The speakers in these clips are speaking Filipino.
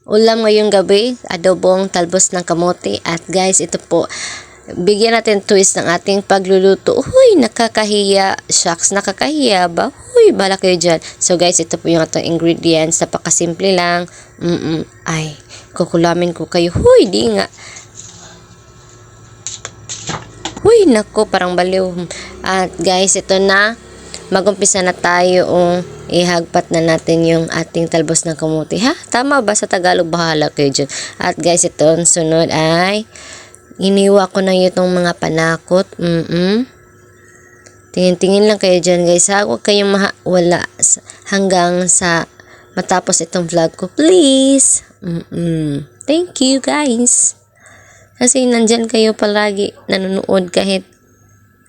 ulam ngayong gabi, adobong talbos ng kamote. At guys, ito po, bigyan natin twist ng ating pagluluto. Uy, nakakahiya. Shucks, nakakahiya ba? Uy, bala kayo dyan. So guys, ito po yung atong ingredients. Napakasimple lang. Ay, kukulamin ko kayo. Huy, di nga. Huy, nako, parang baliw. At guys, ito na. Magumpisa na tayo. Ihagpat na natin yung ating talbos ng kamuti. Ha? Tama ba? Sa Tagalog, bahala kayo dyan. At guys, ito, ang sunod ay iniwa ko na itong mga panakot. Tingin-tingin lang kayo dyan, guys. Ha? Huwag kayong wala hanggang sa matapos itong vlog ko. Please. Thank you, guys. Kasi nandyan kayo palagi nanonood kahit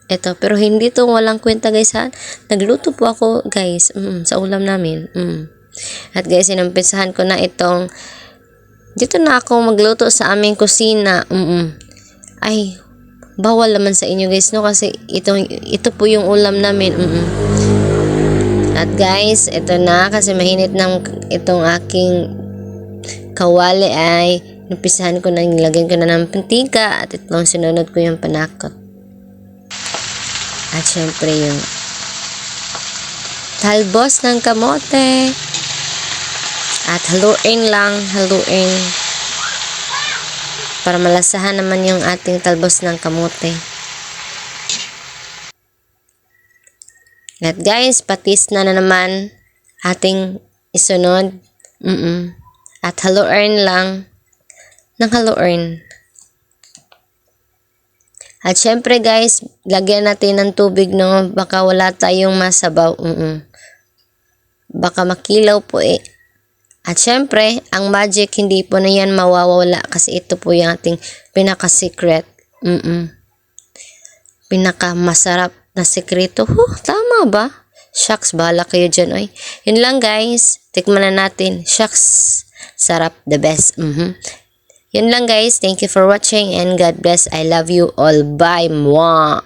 eto. Pero hindi to walang kwenta, guys, ha. Nagluto po ako, guys, sa ulam namin. At guys, sinumpisahan ko na itong dito na ako magluto sa aming kusina. Ay, bawal naman sa inyo, guys, no? Kasi ito po yung ulam namin. At guys, ito na. Kasi mahinit ng itong aking kawali ay numpisahan ko na, nilagyan ko na ng mantika. At itong sinunod ko yung panakot. At syempre yung talbos ng kamote. At haluin lang, haluin. Para malasahan naman yung ating talbos ng kamote. At guys, patis na naman ating isunod. At haluin lang ng haluin. At syempre guys, lagyan natin ng tubig, no? Baka wala tayong masabaw. Baka makilaw po eh. At syempre, ang magic hindi po na yan mawawala kasi ito po yung ating pinaka-secret. Pinaka-masarap na sekreto. Tama ba? Shucks, bahala kayo dyan. Oy. Yun lang guys. Tikman na natin. Shucks, sarap, the best. Yun lang guys. Thank you for watching and God bless. I love you all. Bye. Mwah.